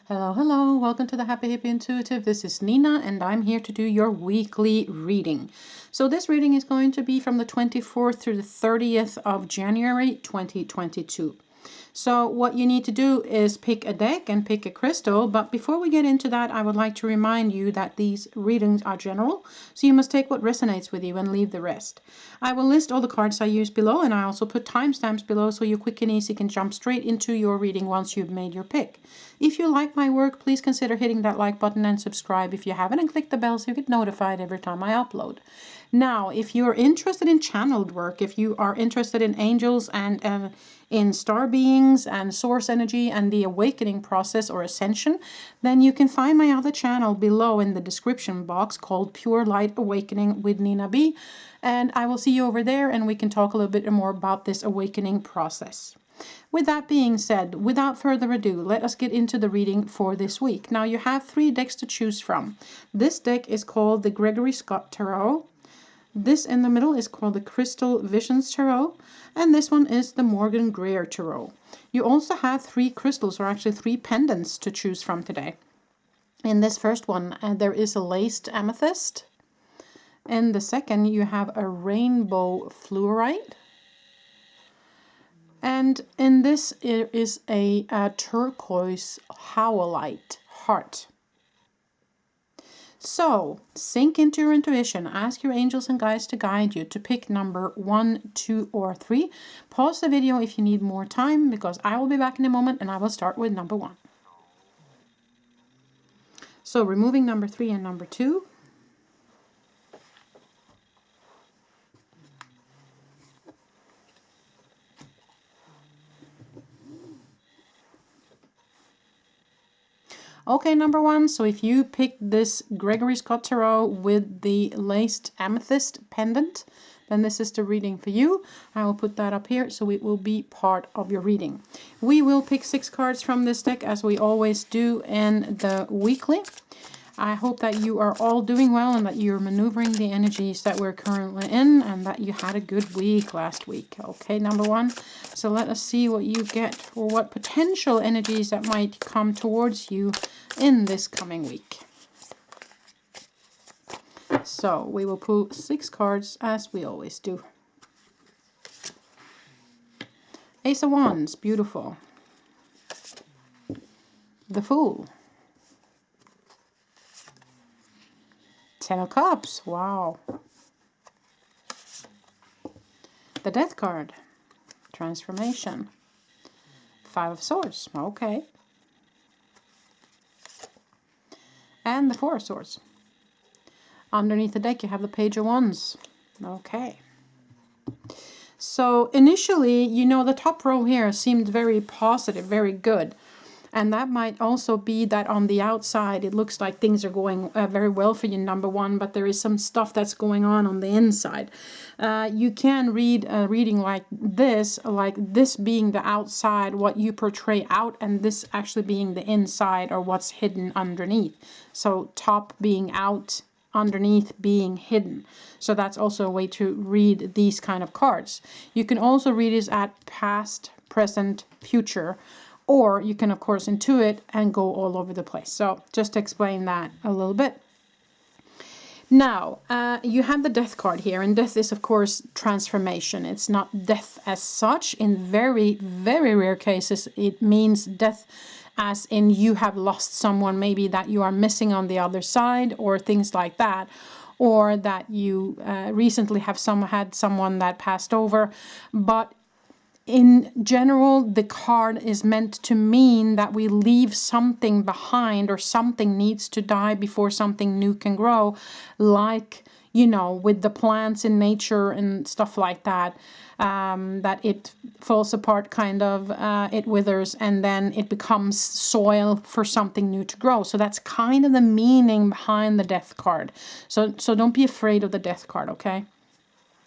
Hello, hello. Welcome to the Happy Hippie Intuitive. This is Nina, and I'm here to do your weekly reading. So this reading is going to be from the 24th through the 30th of January 2022. So what you need to do is pick a deck and pick a crystal. But before we get into that, I would like to remind you that these readings are general. So you must take what resonates with you and leave the rest. I will list all the cards I use below, and I also put timestamps below so you quick and easy can jump straight into your reading once you've made your pick. If you like my work, please consider hitting that like button and subscribe if you haven't, and click the bell so you get notified every time I upload. Now, if you're interested in channeled work, if you are interested in angels and in star beings and source energy and the awakening process or ascension, then you can find my other channel below in the description box called Pure Light Awakening with Nina B. And I will see you over there, and we can talk a little bit more about this awakening process. With that being said, without further ado, let us get into the reading for this week. Now, you have 3 decks to choose from. This deck is called the Gregory Scott Tarot. This in the middle is called the Crystal Visions Tarot, and this one is the Morgan Greer Tarot. You also have 3 crystals, or actually 3 pendants to choose from today. In this first one, there is a laced amethyst. In the second, you have a rainbow fluorite. And in this, it is a turquoise howlite heart. So, sink into your intuition. Ask your angels and guides to guide you to pick number 1, 2, or 3. Pause the video if you need more time, because I will be back in a moment and I will start with number 1. So, removing number 3 and number 2. Okay, number 1, so if you picked this Gregory Scott Tarot with the laced amethyst pendant, then this is the reading for you. I will put that up here so it will be part of your reading. We will pick 6 cards from this deck as we always do in the weekly. I hope that you are all doing well and that you're maneuvering the energies that we're currently in and that you had a good week last week. Okay, number 1. So let us see what you get, or what potential energies that might come towards you in this coming week. So we will pull 6 cards as we always do. Ace of Wands, beautiful. The Fool. 10 of Cups, wow. The Death card, Transformation. 5 of Swords, okay. And the 4 of Swords. Underneath the deck you have the Page of Wands, okay. So initially, you know, the top row here seemed very positive, very good. And that might also be that on the outside, it looks like things are going very well for you, number 1, but there is some stuff that's going on the inside. You can read a reading like this being the outside, what you portray out, and this actually being the inside, or what's hidden underneath. So top being out, underneath being hidden. So that's also a way to read these kind of cards. You can also read it at past, present, future. Or you can, of course, intuit and go all over the place. So just to explain that a little bit. Now, you have the Death card here. And death is, of course, transformation. It's not death as such. In very, very rare cases, it means death as in you have lost someone, maybe that you are missing on the other side, or things like that. Or that you recently have had someone that passed over. But in general, the card is meant to mean that we leave something behind, or something needs to die before something new can grow, like, you know, with the plants in nature and stuff like that, that it falls apart, kind of, it withers, and then it becomes soil for something new to grow. So that's kind of the meaning behind the Death card. So don't be afraid of the Death card, okay?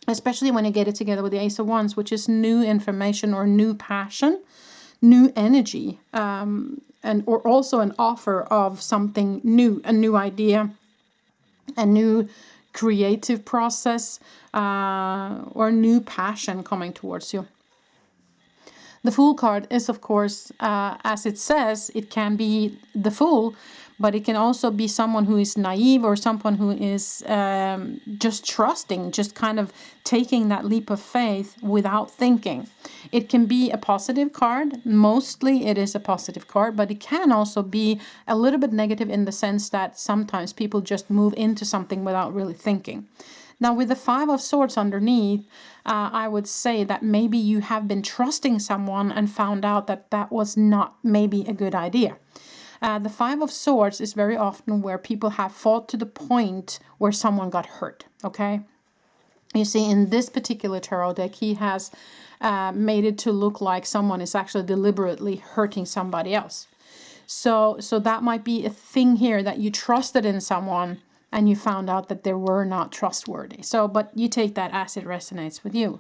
Especially when you get it together with the Ace of Wands, which is new information or new passion, new energy, or also an offer of something new, a new idea, a new creative process, or new passion coming towards you. The Fool card is, of course, as it says, it can be the Fool, but it can also be someone who is naive or someone who is just trusting, just kind of taking that leap of faith without thinking. It can be a positive card. Mostly it is a positive card, but it can also be a little bit negative in the sense that sometimes people just move into something without really thinking. Now, with the Five of Swords underneath, I would say that maybe you have been trusting someone and found out that that was not maybe a good idea. The Five of Swords is very often where people have fought to the point where someone got hurt, okay? You see, in this particular tarot deck, he has made it to look like someone is actually deliberately hurting somebody else. So that might be a thing here that you trusted in someone and you found out that they were not trustworthy. So, but you take that as it resonates with you.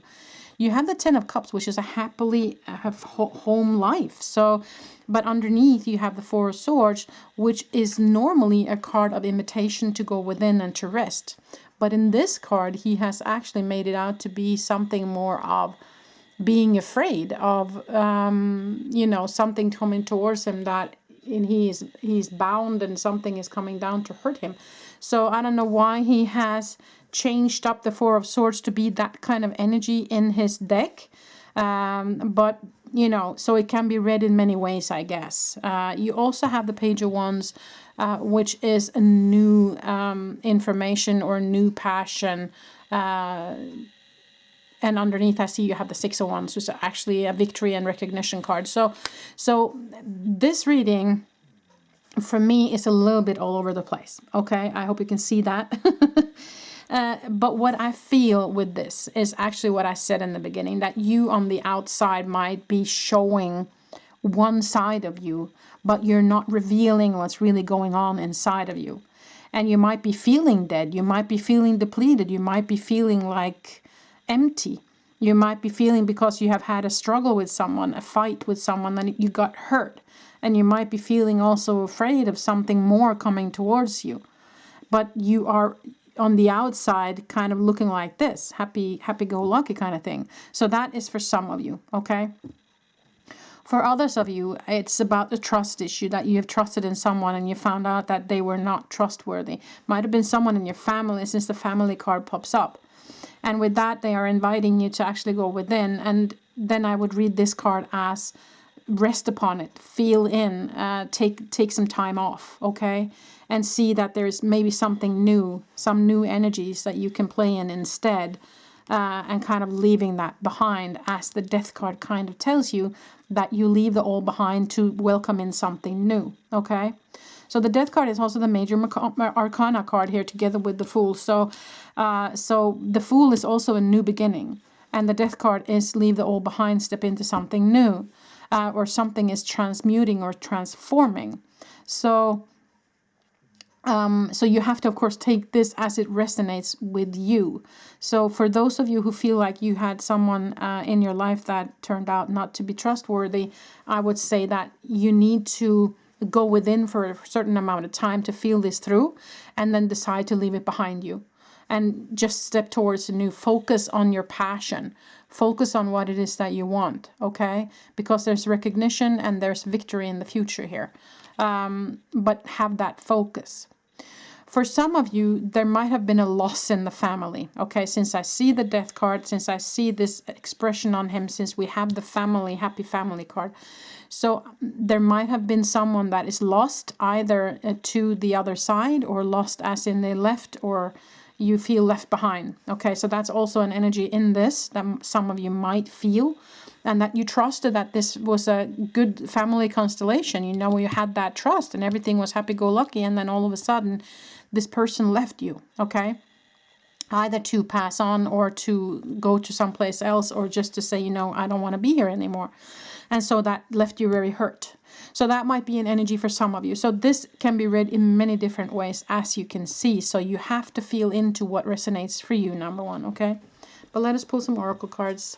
You have the Ten of Cups, which is a happily home life. So, but underneath you have the Four of Swords, which is normally a card of invitation to go within and to rest. But in this card, he has actually made it out to be something more of being afraid of, something coming towards him that he's bound and something is coming down to hurt him. So I don't know why he has changed up the Four of Swords to be that kind of energy in his deck. But, so it can be read in many ways, I guess. You also have the Page of Wands, which is a new information or new passion. And underneath, I see you have the Six of Wands, which is actually a victory and recognition card. So this reading, for me, is a little bit all over the place. Okay, I hope you can see that. But what I feel with this is actually what I said in the beginning, that you on the outside might be showing one side of you, but you're not revealing what's really going on inside of you. And you might be feeling dead. You might be feeling depleted. You might be feeling like empty. You might be feeling because you have had a struggle with someone, a fight with someone, and you got hurt. And you might be feeling also afraid of something more coming towards you. But you are on the outside kind of looking like this, happy-go-lucky kind of thing. So that is for some of you, okay? For others of you, it's about the trust issue, that you have trusted in someone and you found out that they were not trustworthy. Might have been someone in your family, since the family card pops up. And with that, they are inviting you to actually go within. And then I would read this card as rest upon it, feel in, take some time off, okay? And see that there's maybe something new, some new energies that you can play in instead, and kind of leaving that behind, as the Death card kind of tells you that you leave the old behind to welcome in something new, okay? So the Death card is also the major arcana card here together with the Fool. So the Fool is also a new beginning, and the Death card is leave the old behind, step into something new. Or something is transmuting or transforming. So you have to, of course, take this as it resonates with you. So for those of you who feel like you had someone in your life that turned out not to be trustworthy, I would say that you need to go within for a certain amount of time to feel this through, and then decide to leave it behind you. And just step towards a new focus on your passion. Focus on what it is that you want, okay? Because there's recognition and there's victory in the future here. But have that focus. For some of you, there might have been a loss in the family, okay? Since I see the Death card, since I see this expression on him, since we have the family, happy family card. So there might have been someone that is lost either to the other side, or lost as in they left, or you feel left behind. Okay, so that's also an energy in this that some of you might feel, and that you trusted that this was a good family constellation. You had that trust and everything was happy-go-lucky, and then all of a sudden this person left you, okay? Either to pass on or to go to someplace else, or just to say, I don't want to be here anymore. And so that left you very hurt. So that might be an energy for some of you. So this can be read in many different ways, as you can see. So you have to feel into what resonates for you, number one, okay? But let us pull some oracle cards.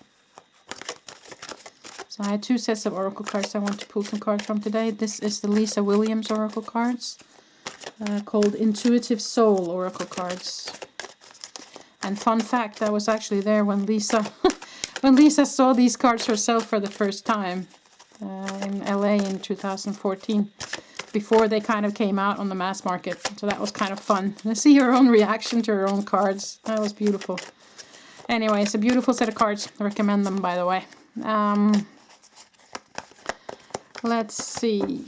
So I had 2 sets of oracle cards I want to pull some cards from today. This is the Lisa Williams oracle cards, called Intuitive Soul oracle cards. And fun fact, I was actually there when Lisa When Lisa saw these cards herself for the first time in LA in 2014, before they kind of came out on the mass market. So that was kind of fun. To see her own reaction to her own cards. That was beautiful. Anyway, it's a beautiful set of cards. I recommend them, by the way. Let's see.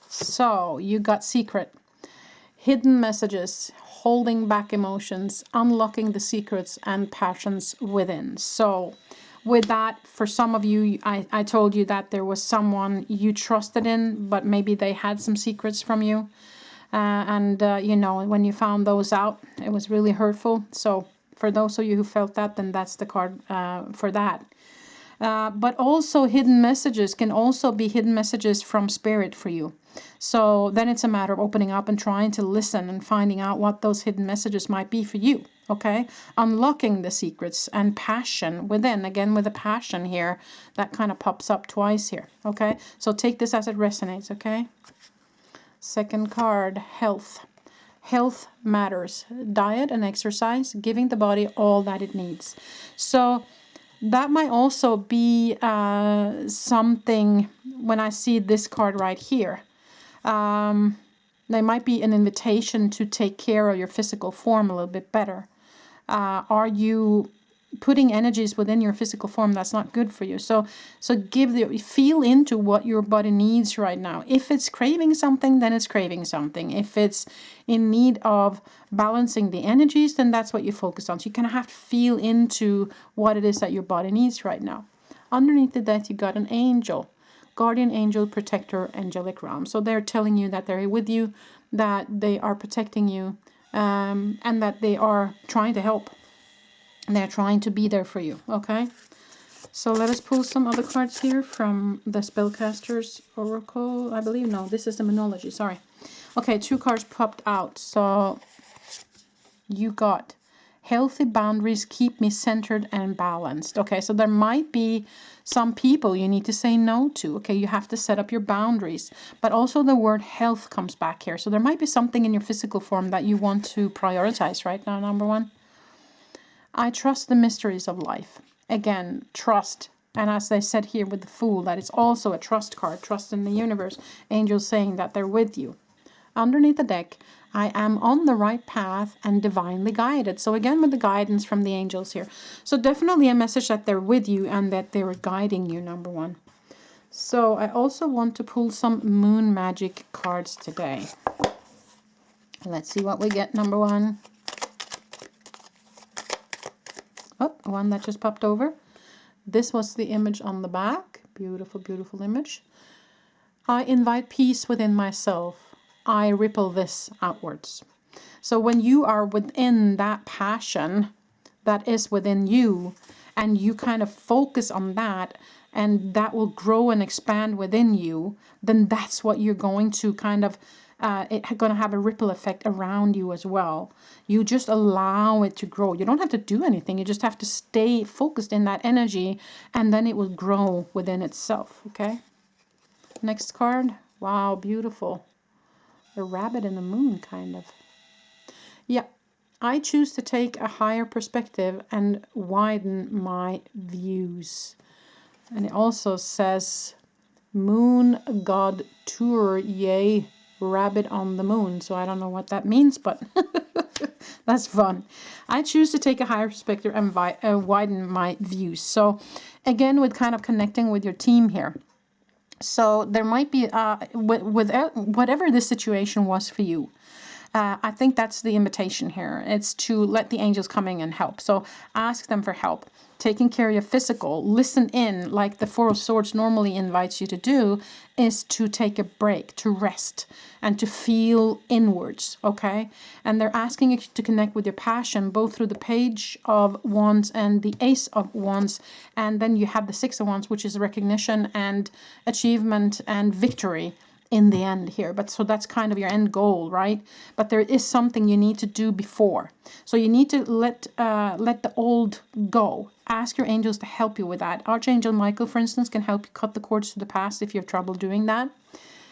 So, you got secret. Hidden messages, holding back emotions, unlocking the secrets and passions within. So, with that, for some of you, I told you that there was someone you trusted in, but maybe they had some secrets from you. You know, when you found those out, it was really hurtful. So, for those of you who felt that, then that's the card for that. But also hidden messages can also be hidden messages from spirit for you. So then it's a matter of opening up and trying to listen and finding out what those hidden messages might be for you. Okay, unlocking the secrets and passion within. Again, with the passion here, that kind of pops up twice here. Okay, so take this as it resonates. Okay, second card, health. Health matters. Diet and exercise, giving the body all that it needs. So that might also be something when I see this card right here. There might be an invitation to take care of your physical form a little bit better. Are you putting energies within your physical form that's not good for you? So feel into what your body needs right now. If it's craving something, then it's craving something. If it's in need of balancing the energies, then that's what you focus on. So you kind of have to feel into what it is that your body needs right now. Underneath the death, you got an angel. Guardian angel, protector, angelic realm. So they're telling you that they're with you, that they are protecting you, and that they are trying to help. They're trying to be there for you, okay? So let us pull some other cards here from the Spellcaster's Oracle, I believe. No, this is the Monology, sorry. Okay, 2 cards popped out. So you got healthy boundaries keep me centered and balanced. Okay, so there might be some people you need to say no to. Okay, you have to set up your boundaries. But also the word health comes back here. So there might be something in your physical form that you want to prioritize right now, number 1. I trust the mysteries of life. Again, trust. And as they said here with the Fool, that it's also a trust card. Trust in the universe. Angels saying that they're with you. Underneath the deck, I am on the right path and divinely guided. So again, with the guidance from the angels here. So definitely a message that they're with you and that they're guiding you, number 1. So I also want to pull some moon magic cards today. Let's see what we get, number 1. Oh, one that just popped over. This was the image on the back. Beautiful, beautiful image. I invite peace within myself. I ripple this outwards. So when you are within that passion that is within you, and you kind of focus on that, and that will grow and expand within you, then that's what you're going to kind of, it's going to have a ripple effect around you as well. You just allow it to grow. You don't have to do anything. You just have to stay focused in that energy, and then it will grow within itself, okay? Next card. Wow, beautiful. A rabbit in the moon, kind of. Yeah. I choose to take a higher perspective and widen my views. And it also says, Moon God Tour, yay, rabbit on the moon. So I don't know what that means, but that's fun. I choose to take a higher perspective and widen my views. So again, with kind of connecting with your team here. So there might be, with whatever this situation was for you, I think that's the invitation here. It's to let the angels come in and help. So ask them for help. Taking care of your physical, listen in, like the Four of Swords normally invites you to do, is to take a break, to rest, and to feel inwards, okay? And they're asking you to connect with your passion, both through the Page of Wands and the Ace of Wands. And then you have the Six of Wands, which is recognition and achievement and victory in the end here. But so that's kind of your end goal, right? But there is something you need to do before. So you need to let the old go. Ask your angels to help you with that. Archangel Michael, for instance, can help you cut the cords to the past if you have trouble doing that.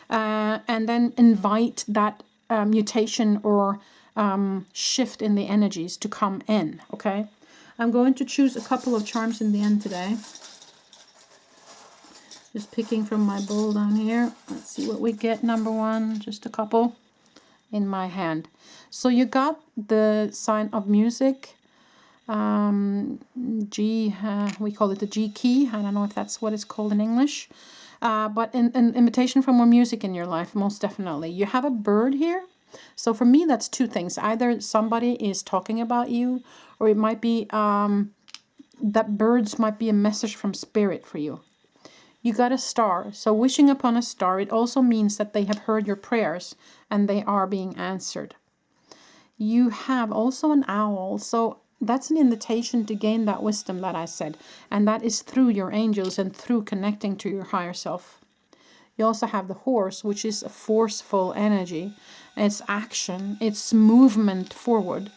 And then invite that mutation or shift in the energies to come in, okay? I'm going to choose a couple of charms in the end today. Just picking from my bowl down here. Let's see what we get. Number one, just a couple in my hand. So you got the sign of music. G, we call it the G key. I don't know if that's what it's called in English. But an invitation for more music in your life, most definitely. You have a bird here. So for me, that's two things. Either somebody is talking about you, or it might be that birds might be a message from spirit for you. You got a star. So wishing upon a star, it also means that they have heard your prayers and they are being answered. You have also an owl. So that's an invitation to gain that wisdom that I said. And that is through your angels and through connecting to your higher self. You also have the horse, which is a forceful energy. It's action. It's movement forward.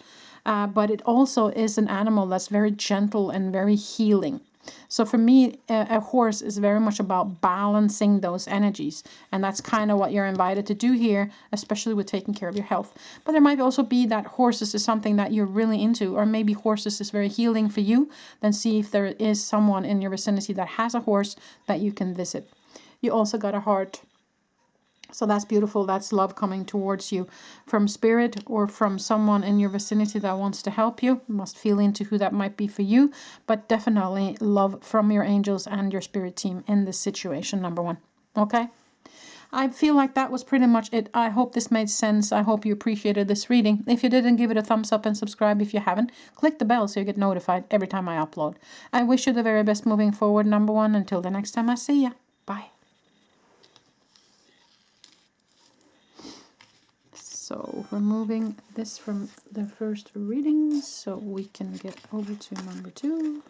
But it also is an animal that's very gentle and very healing. So for me, a horse is very much about balancing those energies. And that's kind of what you're invited to do here, especially with taking care of your health. But there might also be that horses is something that you're really into, or maybe horses is very healing for you. Then see if there is someone in your vicinity that has a horse that you can visit. You also got a heart. So that's beautiful. That's love coming towards you from spirit or from someone in your vicinity that wants to help you. You must feel into who that might be for you. But definitely love from your angels and your spirit team in this situation, number one. Okay? I feel like that was pretty much it. I hope this made sense. I hope you appreciated this reading. If you didn't, give it a thumbs up and subscribe if you haven't. Click the bell so you get notified every time I upload. I wish you the very best moving forward, number one. Until the next time I see ya. Bye. So removing this from the first reading so we can get over to number two.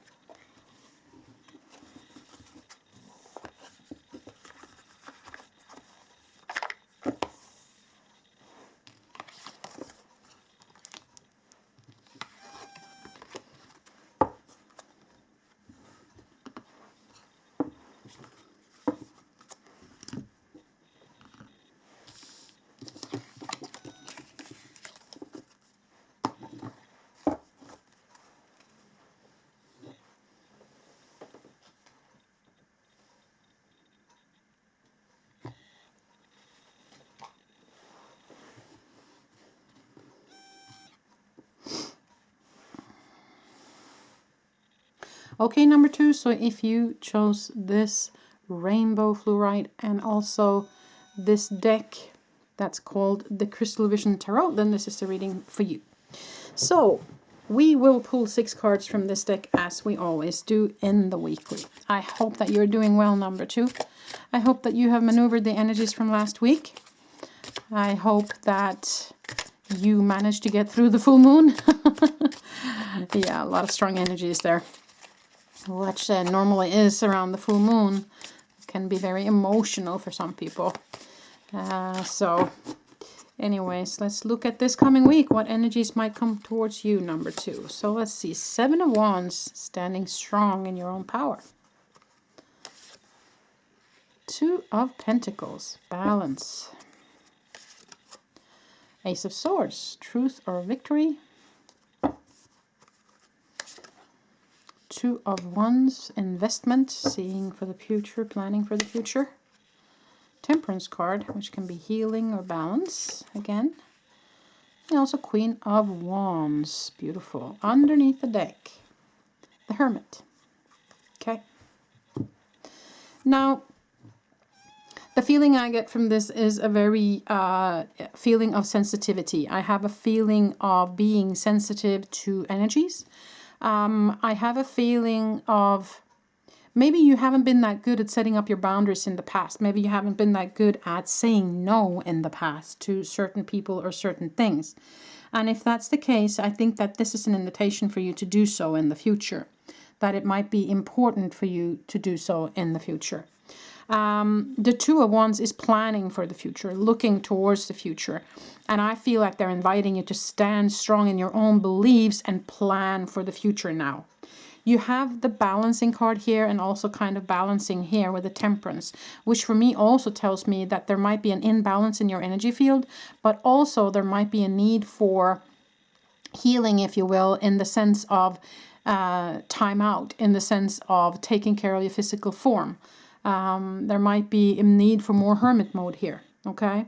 Okay, number two, so if you chose this rainbow fluorite and also this deck that's called the Crystal Vision Tarot, then this is the reading for you. So we will pull 6 cards from this deck as we always do in the weekly. I hope that you're doing well, number two. I hope that you have maneuvered the energies from last week. I hope that you managed to get through the full moon. Yeah, a lot of strong energies there. Which normally is around the full moon. It can be very emotional for some people. So anyways, let's look at this coming week. What energies might come towards you, number two. So let's see. 7 of Wands, standing strong in your own power. 2 of Pentacles, balance. Ace of Swords, truth or victory. 2 of Wands, investment, seeing for the future, planning for the future. Temperance card, which can be healing or balance, again. And also Queen of Wands, beautiful. Underneath the deck, the Hermit. Okay. Now, the feeling I get from this is a very feeling of sensitivity. I have a feeling of being sensitive to energies. I have a feeling of maybe you haven't been that good at setting up your boundaries in the past. Maybe you haven't been that good at saying no in the past to certain people or certain things. And if that's the case, I think that this is an invitation for you to do so in the future. That it might be important for you to do so in the future. The 2 of Wands is planning for the future, looking towards the future. And I feel like they're inviting you to stand strong in your own beliefs and plan for the future now. You have the balancing card here and also kind of balancing here with the temperance, which for me also tells me that there might be an imbalance in your energy field, but also there might be a need for healing, if you will, in the sense of time out, in the sense of taking care of your physical form. There might be a need for more hermit mode here, okay?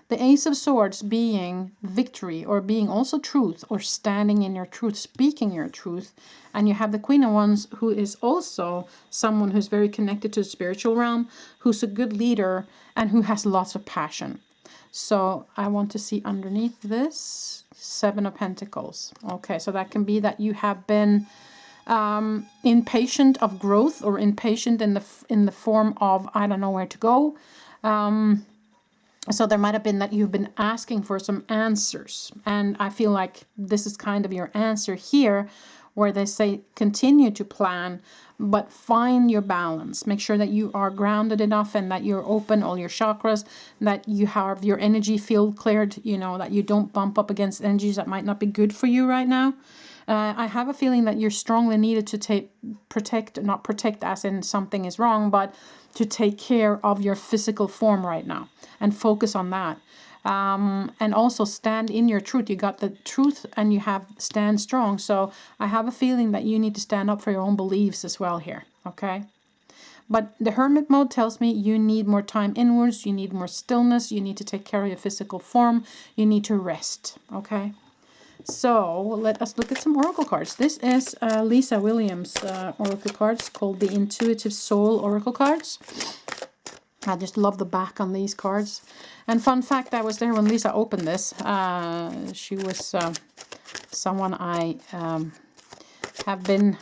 The Ace of Swords being victory, or being also truth, or standing in your truth, speaking your truth. And you have the Queen of Wands, who is also someone who's very connected to the spiritual realm, who's a good leader, and who has lots of passion. So I want to see underneath this, Seven of Pentacles. Okay, so that can be that you have been impatient of growth, or impatient in the form of I don't know where to go. So there might have been that you've been asking for some answers, and I feel like this is kind of your answer here, where they say continue to plan, but find your balance. Make sure that you are grounded enough and that you're open all your chakras, that you have your energy field cleared, you know, that you don't bump up against energies that might not be good for you right now. I have a feeling that you're strongly needed to protect, not protect as in something is wrong, but to take care of your physical form right now and focus on that. And also stand in your truth. You got the truth and you have stand strong. So I have a feeling that you need to stand up for your own beliefs as well here. Okay. But the hermit mode tells me you need more time inwards. You need more stillness. You need to take care of your physical form. You need to rest. Okay. So let us look at some oracle cards. This is Lisa Williams' oracle cards called the Intuitive Soul Oracle Cards. I just love the back on these cards. And fun fact, I was there when Lisa opened this. She was someone I have been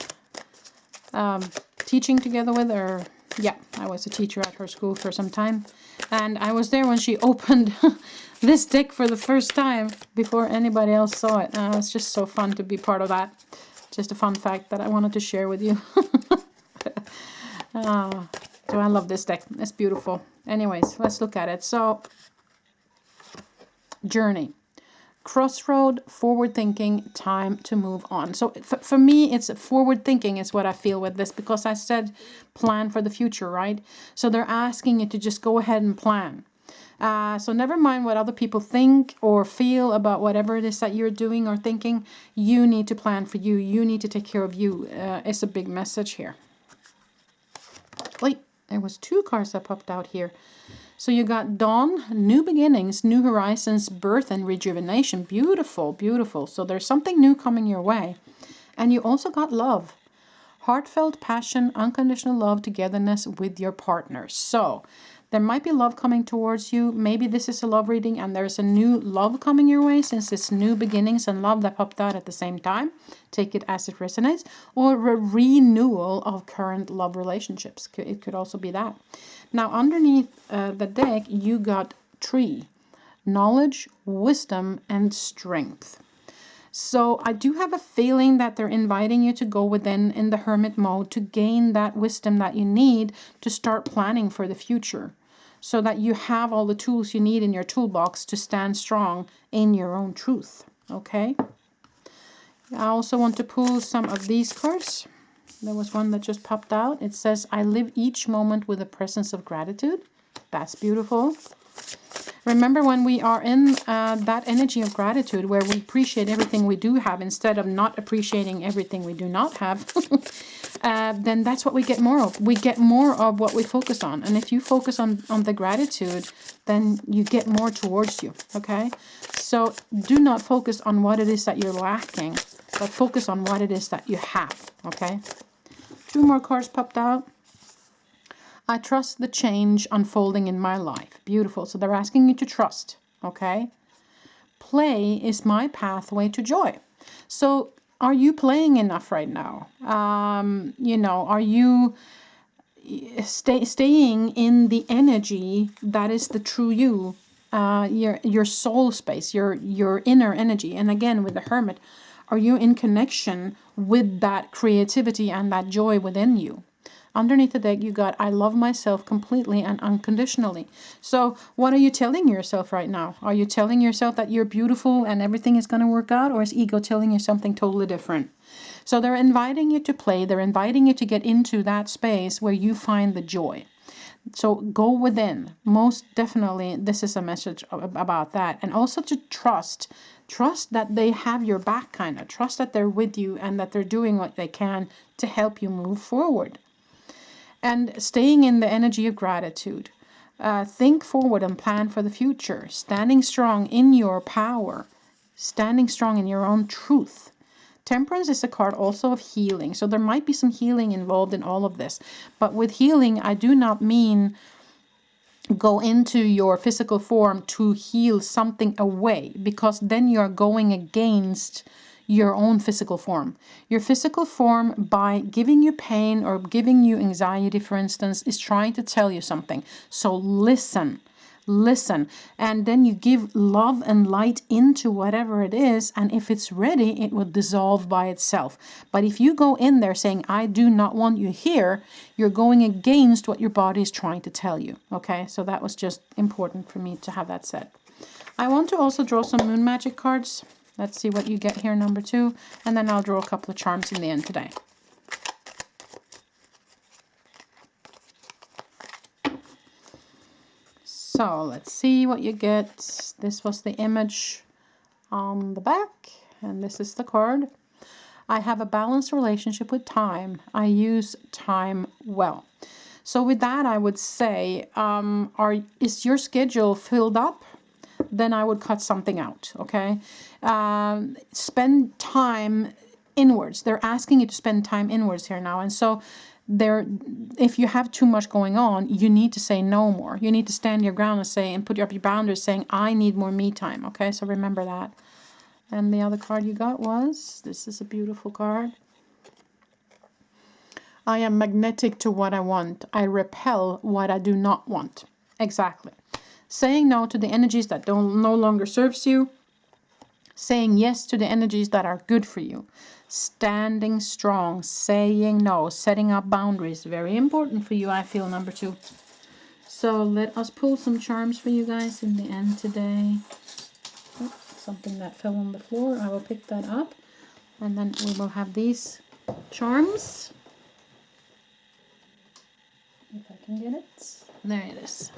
teaching together with, or yeah, I was a teacher at her school for some time. And I was there when she opened this deck for the first time before anybody else saw it. It's just so fun to be part of that. Just a fun fact that I wanted to share with you. So I love this deck. It's beautiful. Anyways, let's look at it. So, journey. Crossroad, forward thinking, time to move on. So for me, it's forward thinking is what I feel with this, because I said plan for the future, right? So they're asking you to just go ahead and plan. So never mind what other people think or feel about whatever it is that you're doing or thinking. You need to plan for you. You need to take care of you. It's a big message here. Wait, there was two cards that popped out here. So you got dawn, new beginnings, new horizons, birth, and rejuvenation. Beautiful, beautiful. So there's something new coming your way. And you also got love. Heartfelt passion, unconditional love, togetherness with your partner. So there might be love coming towards you. Maybe this is a love reading and there's a new love coming your way, since it's new beginnings and love that popped out at the same time. Take it as it resonates. Or a renewal of current love relationships. It could also be that. Now underneath the deck, you got tree, knowledge, wisdom, and strength. So I do have a feeling that they're inviting you to go within in the hermit mode to gain that wisdom that you need to start planning for the future, so that you have all the tools you need in your toolbox to stand strong in your own truth. Okay. I also want to pull some of these cards. There was one that just popped out. It says, I live each moment with a presence of gratitude. That's beautiful. Remember, when we are in that energy of gratitude, where we appreciate everything we do have instead of not appreciating everything we do not have, then that's what we get more of. We get more of what we focus on. And if you focus on the gratitude, then you get more towards you, okay? So do not focus on what it is that you're lacking, but focus on what it is that you have, okay? Two more cards popped out. I trust the change unfolding in my life. Beautiful. So they're asking you to trust, okay? Play is my pathway to joy. So are you playing enough right now? You know, are you staying in the energy that is the true you, your soul space, your inner energy? And again, with the hermit, are you in connection with that creativity and that joy within you? Underneath the deck, you got, I love myself completely and unconditionally. So what are you telling yourself right now? Are you telling yourself that you're beautiful and everything is going to work out? Or is ego telling you something totally different? So they're inviting you to play. They're inviting you to get into that space where you find the joy. So go within. Most definitely, this is a message about that. And also to trust. Trust that they have your back, kind of. Trust that they're with you and that they're doing what they can to help you move forward. And staying in the energy of gratitude. Think forward and plan for the future. Standing strong in your power. Standing strong in your own truth. Temperance is a card also of healing. So there might be some healing involved in all of this. But with healing, I do not mean go into your physical form to heal something away, because then you're going against your own physical form. Your physical form, by giving you pain or giving you anxiety, for instance, is trying to tell you something. So listen. And then you give love and light into whatever it is, and if it's ready, it will dissolve by itself. But if you go in there saying, I do not want you here, you're going against what your body is trying to tell you. Okay, so that was just important for me to have that said. I want to also draw some moon magic cards. Let's see what you get here, number 2, and then I'll draw a couple of charms in the end today. So let's see what you get. This was the image on the back, and this is the card. I have a balanced relationship with time. I use time well. So with that, I would say, is your schedule filled up? Then I would cut something out, okay? Spend time inwards. They're asking you to spend time inwards here now. And so if you have too much going on, you need to say no more. You need to stand your ground and say, and put up your boundaries saying, I need more me time, okay? So remember that. And the other card you got was, this is a beautiful card. I am magnetic to what I want. I repel what I do not want. Exactly. Saying no to the energies that no longer serves you. Saying yes to the energies that are good for you. Standing strong. Saying no. Setting up boundaries. Very important for you, I feel, number 2. So let us pull some charms for you guys in the end today. Oh, something that fell on the floor. I will pick that up. And then we will have these charms. If I can get it. There it is.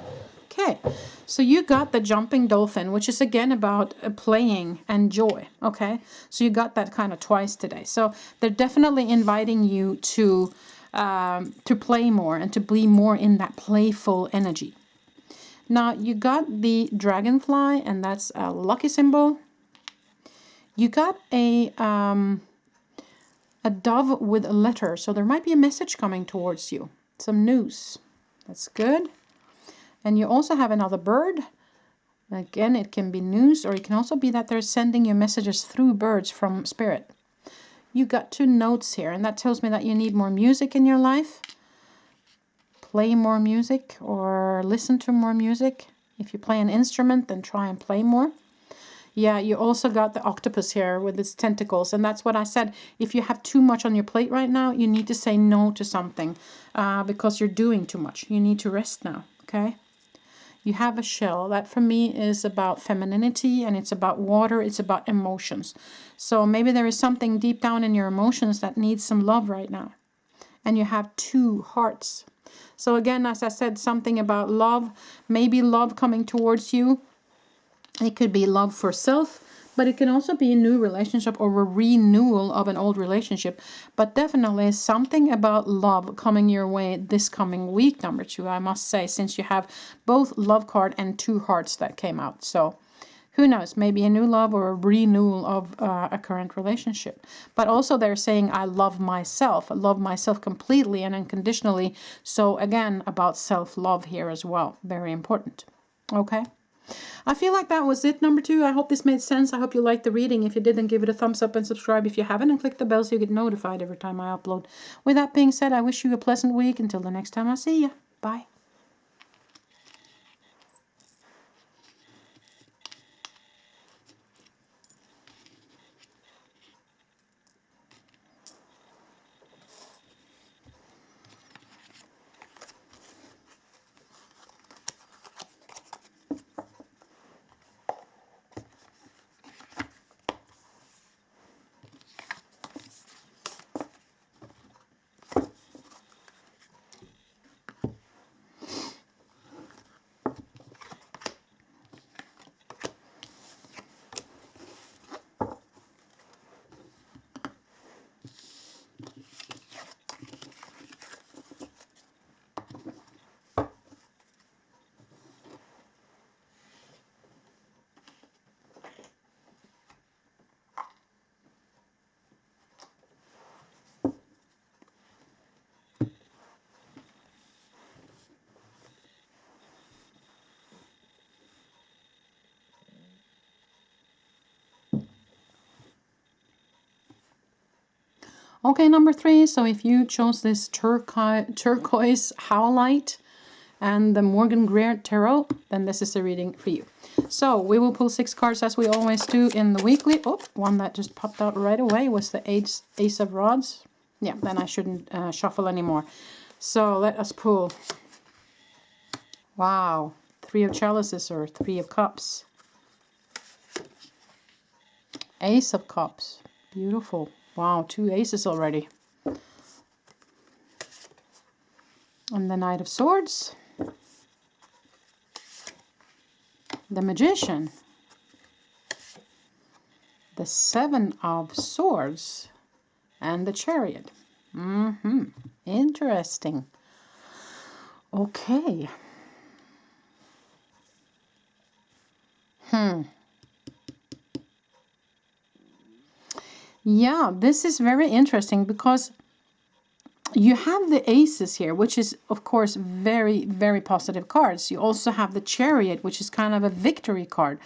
Okay, so you got the jumping dolphin, which is again about playing and joy. Okay, so you got that kind of twice today. So they're definitely inviting you to play more and to be more in that playful energy. Now you got the dragonfly, and that's a lucky symbol. You got a dove with a letter, so there might be a message coming towards you. Some news. That's good. And you also have another bird. Again, it can be news, or it can also be that they're sending you messages through birds from spirit. You got 2 notes here, and that tells me that you need more music in your life. Play more music or listen to more music. If you play an instrument, then try and play more. Yeah, you also got the octopus here with its tentacles. And that's what I said. If you have too much on your plate right now, you need to say no to something because you're doing too much. You need to rest now, okay? You have a shell. That for me is about femininity, and it's about water. It's about emotions. So maybe there is something deep down in your emotions that needs some love right now. And you have 2 hearts. So again, as I said, something about love. Maybe love coming towards you. It could be love for self, but it can also be a new relationship or a renewal of an old relationship. But definitely something about love coming your way this coming week, number 2, I must say, since you have both love card and 2 hearts that came out. So who knows, maybe a new love or a renewal of a current relationship. But also they're saying, I love myself completely and unconditionally. So again, about self-love here as well. Very important. Okay. I feel like that was it, number 2. I hope this made sense. I hope you liked the reading. If you did, then give it a thumbs up and subscribe if you haven't, and click the bell so you get notified every time I upload. With that being said, I wish you a pleasant week. Until the next time I see you. Bye. Okay, number 3. So if you chose this turquoise howlite and the Morgan Greer tarot, then this is a reading for you. So we will pull 6 cards as we always do in the weekly. Oh, one that just popped out right away was the Ace of Rods. Yeah, then I shouldn't shuffle anymore. So let us pull. Wow, 3 of Chalices or 3 of Cups. Ace of Cups. Beautiful. Wow, 2 aces already. And the Knight of Swords. The Magician. The 7 of Swords. And the Chariot. Interesting. Okay. Yeah, this is very interesting because you have the aces here, which is, of course, very, very positive cards. You also have the Chariot, which is kind of a victory card.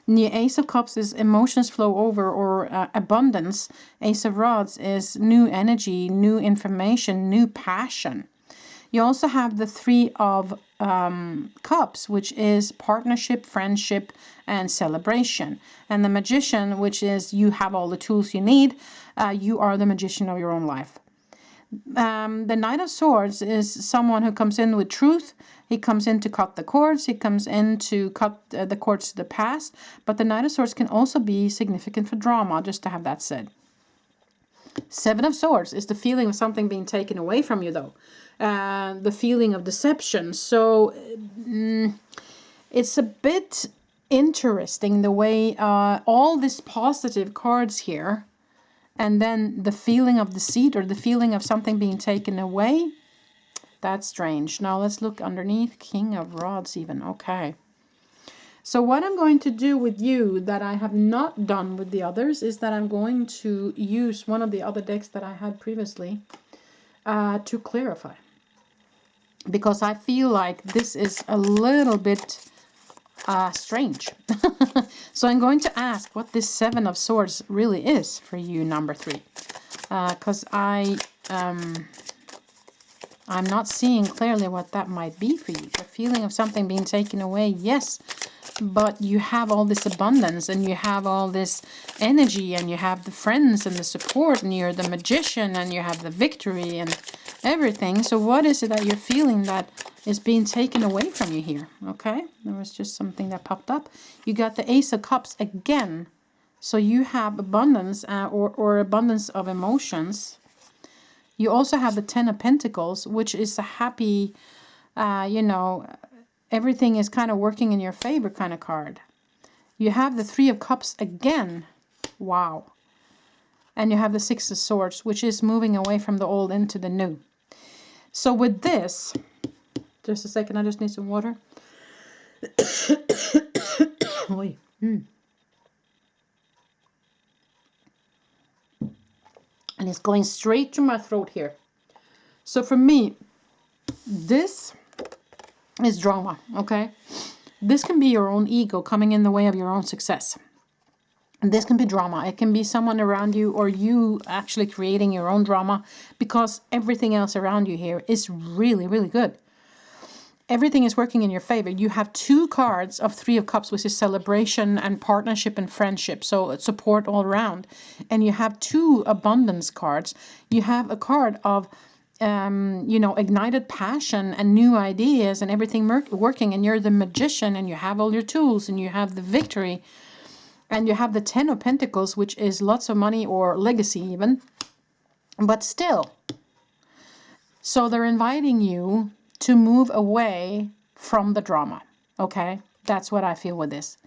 And the Ace of Cups is emotions flow over or abundance. Ace of Rods is new energy, new information, new passion. You also have the 3 of Cups, which is partnership, friendship, and celebration. And the Magician, which is you have all the tools you need. You are the magician of your own life. The Knight of Swords is someone who comes in with truth. He comes in to cut the cords. He comes in to cut the cords to the past. But the Knight of Swords can also be significant for drama, just to have that said. 7 of Swords is the feeling of something being taken away from you, though. The feeling of deception. So it's a bit interesting the way all these positive cards here, and then the feeling of deceit or the feeling of something being taken away. That's strange. Now let's look underneath. King of Rods even. Okay. So what I'm going to do with you that I have not done with the others is that I'm going to use one of the other decks that I had previously to clarify. Because I feel like this is a little bit strange. So I'm going to ask what this 7 of Swords really is for you, number 3. Because I'm not seeing clearly what that might be for you. The feeling of something being taken away, yes. But you have all this abundance and you have all this energy and you have the friends and the support and you're the magician and you have the victory and everything. So what is it that you're feeling that is being taken away from you here? Okay, there was just something that popped up. You got the Ace of Cups again. So you have abundance or abundance of emotions. You also have the 10 of Pentacles, which is a happy, everything is kind of working in your favor kind of card. You have the 3 of Cups again. Wow. And you have the 6 of Swords, which is moving away from the old into the new. So with this, just a second, I just need some water. And it's going straight to my throat here. So for me, this is drama, okay? This can be your own ego coming in the way of your own success. And this can be drama. It can be someone around you or you actually creating your own drama because everything else around you here is really, really good. Everything is working in your favor. You have 2 cards of 3 of Cups, which is celebration and partnership and friendship. So it's support all around. And you have 2 abundance cards. You have a card of, ignited passion and new ideas and everything working. And you're the magician and you have all your tools and you have the victory. And you have the 10 of Pentacles, which is lots of money or legacy even. But still. So they're inviting you to move away from the drama. Okay? That's what I feel with this.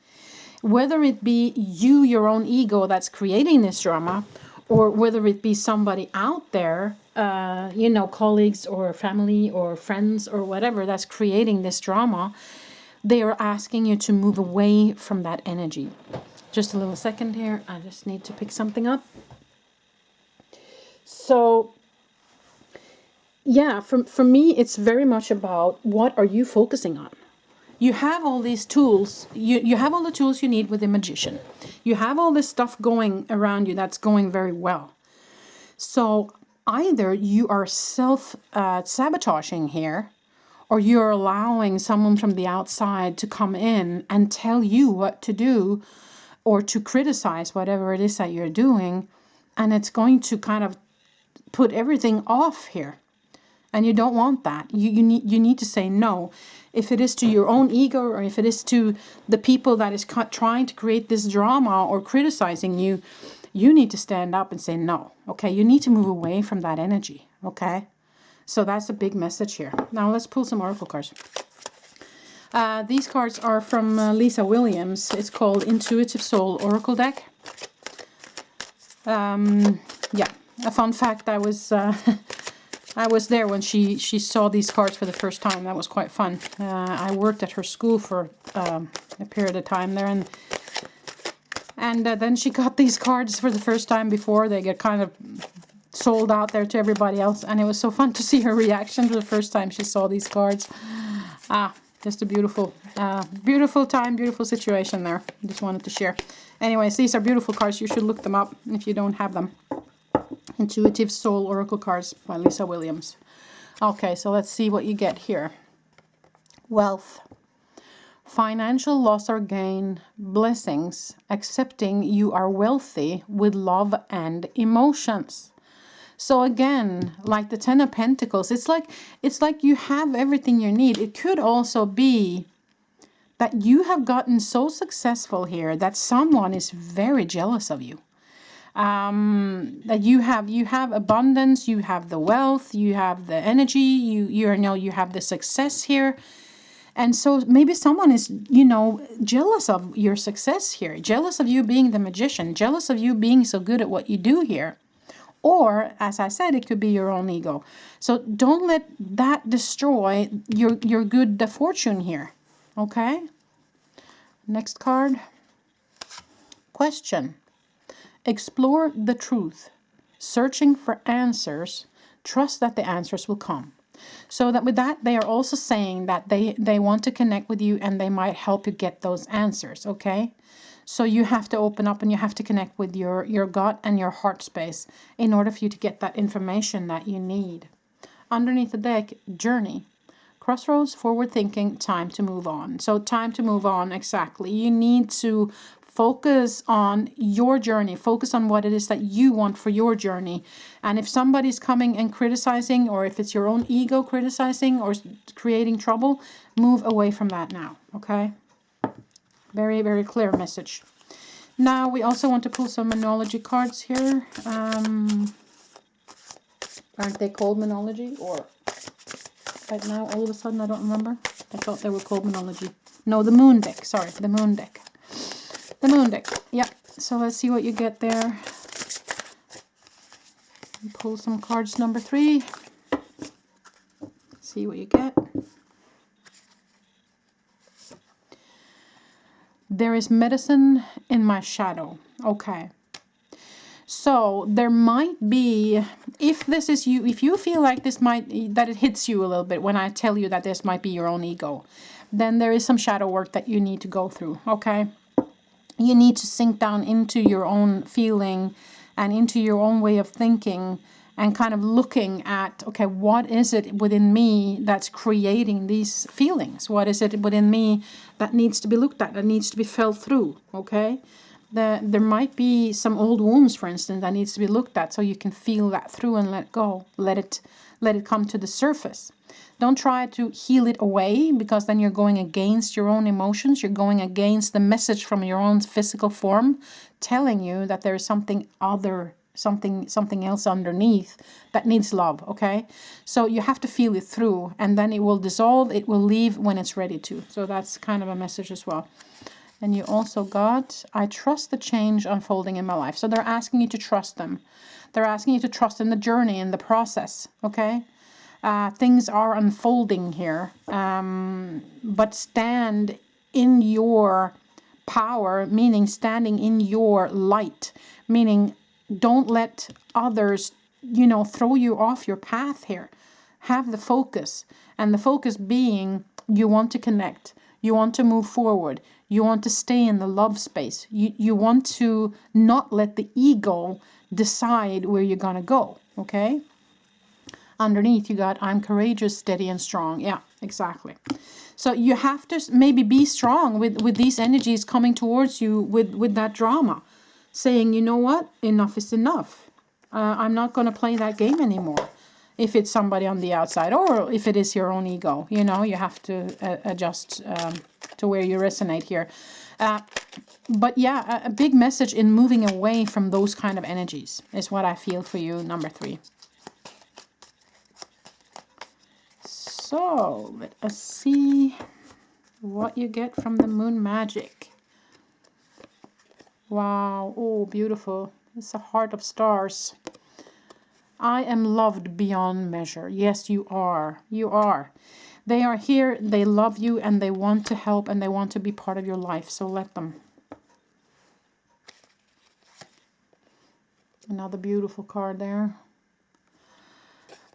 Whether it be you, your own ego that's creating this drama, or whether it be somebody out there, colleagues or family or friends or whatever that's creating this drama, they are asking you to move away from that energy. Just a little second here. I just need to pick something up. So yeah, for me, it's very much about what are you focusing on? You have all these tools. You have all the tools you need with the magician. You have all this stuff going around you that's going very well. So either you are self-sabotaging here, or you're allowing someone from the outside to come in and tell you what to do, or to criticize whatever it is that you're doing, and it's going to kind of put everything off here. And you don't want that. You need to say no. If it is to your own ego, or if it is to the people that is trying to create this drama or criticizing you, you need to stand up and say no. Okay, you need to move away from that energy. Okay, so that's a big message here. Now let's pull some oracle cards. These cards are from Lisa Williams. It's called Intuitive Soul Oracle Deck. Yeah, a fun fact, I was there when she saw these cards for the first time. That was quite fun. I worked at her school for a period of time there, and then she got these cards for the first time before they get kind of sold out there to everybody else, and it was so fun to see her reaction for the first time she saw these cards. Just a beautiful time, beautiful situation there. Just wanted to share. Anyways, these are beautiful cards. You should look them up if you don't have them. Intuitive Soul Oracle Cards by Lisa Williams. Okay, so let's see what you get here. Wealth. Financial loss or gain, blessings, accepting you are wealthy with love and emotions. So again, like the Ten of Pentacles, it's like you have everything you need. It could also be that you have gotten so successful here that someone is very jealous of you. That you have abundance, you have the wealth, you have the energy, you have the success here. And so maybe someone is, jealous of your success here, jealous of you being the magician, jealous of you being so good at what you do here. Or, as I said, it could be your own ego. So don't let that destroy your good fortune here. Okay? Next card. Question. Explore the truth. Searching for answers. Trust that the answers will come. So that with that, they are also saying that they want to connect with you and they might help you get those answers. Okay? So you have to open up and you have to connect with your gut and your heart space in order for you to get that information that you need. Underneath the deck, journey. Crossroads, forward thinking, time to move on. So time to move on, exactly. You need to focus on your journey. Focus on what it is that you want for your journey. And if somebody's coming and criticizing, or if it's your own ego criticizing or creating trouble, move away from that now, okay? Very, very clear message. Now, we also want to pull some Monology cards here. Aren't they called Monology? Or right now, all of a sudden, I don't remember. I thought they were called Monology. No, the Moon deck. Sorry, the Moon deck. The Moon deck. Yeah. So let's see what you get there. Pull some cards number 3. See what you get. There is medicine in my shadow. Okay. So there might be, if this is you, if you feel like that it hits you a little bit when I tell you that this might be your own ego, then there is some shadow work that you need to go through. Okay. You need to sink down into your own feeling and into your own way of thinking and kind of looking at, okay, what is it within me that's creating these feelings? What is it within me that needs to be looked at, that needs to be felt through, okay? There might be some old wounds, for instance, that needs to be looked at so you can feel that through and let go. Let it come to the surface. Don't try to heal it away, because then you're going against your own emotions. You're going against the message from your own physical form telling you that there is something other, something else underneath that needs love, okay? So you have to feel it through, and then it will dissolve, it will leave when it's ready to. So that's kind of a message as well. And you also got, I trust the change unfolding in my life. So they're asking you to trust them. They're asking you to trust in the journey, in the process, okay? Things are unfolding here, but stand in your power, meaning standing in your light, meaning don't let others, throw you off your path here. Have the focus, and the focus being you want to connect. You want to move forward. You want to stay in the love space. You want to not let the ego decide where you're going to go, okay? Underneath you got, I'm courageous, steady, and strong. Yeah, exactly. So you have to maybe be strong with these energies coming towards you with that drama. Saying, you know what, enough is enough. I'm not going to play that game anymore. If it's somebody on the outside, or if it is your own ego, you know, you have to adjust to where you resonate here. But yeah, a big message in moving away from those kind of energies is what I feel for you, number 3. So let us see what you get from the moon magic. Wow, oh, beautiful. It's a heart of stars. I am loved beyond measure. Yes, you are. You are. They are here, they love you, and they want to help, and they want to be part of your life. So let them. Another beautiful card there.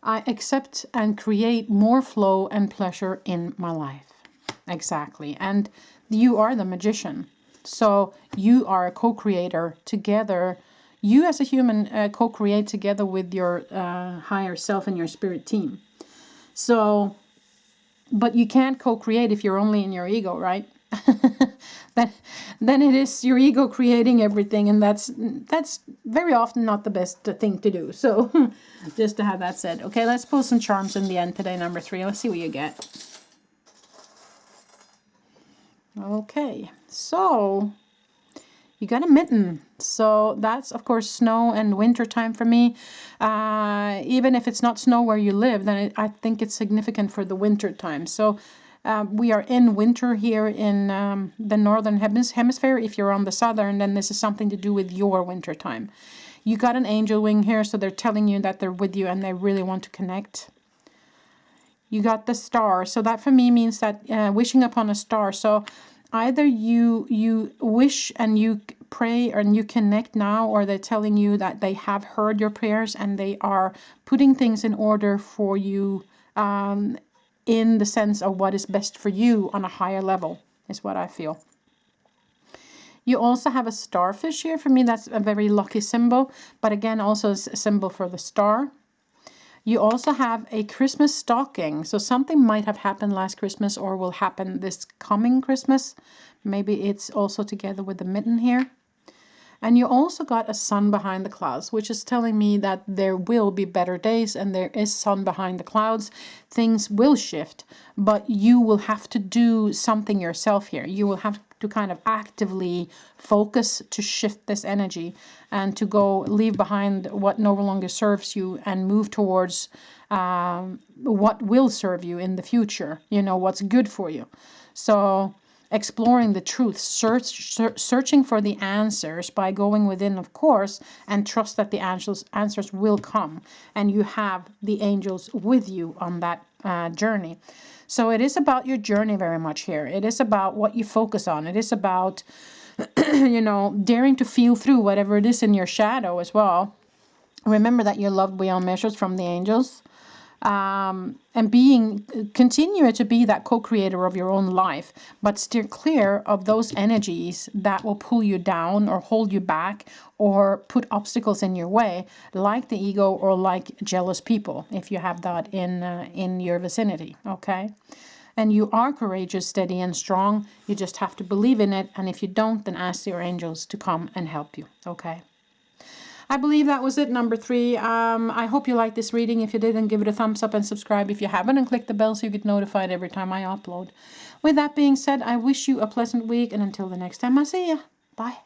I accept and create more flow and pleasure in my life. Exactly. And you are the magician. So you are a co-creator together. You as a human co-create together with your higher self and your spirit team. So, but you can't co-create if you're only in your ego, right? then it is your ego creating everything, and that's very often not the best thing to do. So just to have that said. Okay, let's pull some charms in the end today, number 3. Let's see what you get. Okay, so you got a mitten. So that's, of course, snow and winter time for me. Even if it's not snow where you live, then I think it's significant for the winter time. So we are in winter here in the northern hemisphere. If you're on the southern, then this is something to do with your winter time. You got an angel wing here, so they're telling you that they're with you and they really want to connect. You got the star. So that for me means that wishing upon a star. So either you wish and you pray and you connect now, or they're telling you that they have heard your prayers and they are putting things in order for you in the sense of what is best for you on a higher level, is what I feel. You also have a starfish here. For me, that's a very lucky symbol, but again, also a symbol for the star. You also have a Christmas stocking. So something might have happened last Christmas or will happen this coming Christmas. Maybe it's also together with the mitten here. And you also got a sun behind the clouds, which is telling me that there will be better days and there is sun behind the clouds. Things will shift, but you will have to do something yourself here. You will have to kind of actively focus to shift this energy and to go leave behind what no longer serves you and move towards what will serve you in the future, you know, what's good for you. So exploring the truth, searching for the answers by going within, of course, and trust that the answers will come. And you have the angels with you on that journey. So it is about your journey very much here. It is about what you focus on. It is about, you know, daring to feel through whatever it is in your shadow as well. Remember that you're loved beyond measures from the angels. And continue to be that co-creator of your own life, but steer clear of those energies that will pull you down or hold you back or put obstacles in your way, like the ego or like jealous people, if you have that in your vicinity. Okay. And you are courageous, steady, and strong. You just have to believe in it. And if you don't, then ask your angels to come and help you. Okay. I believe that was it, number 3. I hope you liked this reading. If you did, then give it a thumbs up and subscribe if you haven't, and click the bell so you get notified every time I upload. With that being said, I wish you a pleasant week, and until the next time I see you. Bye.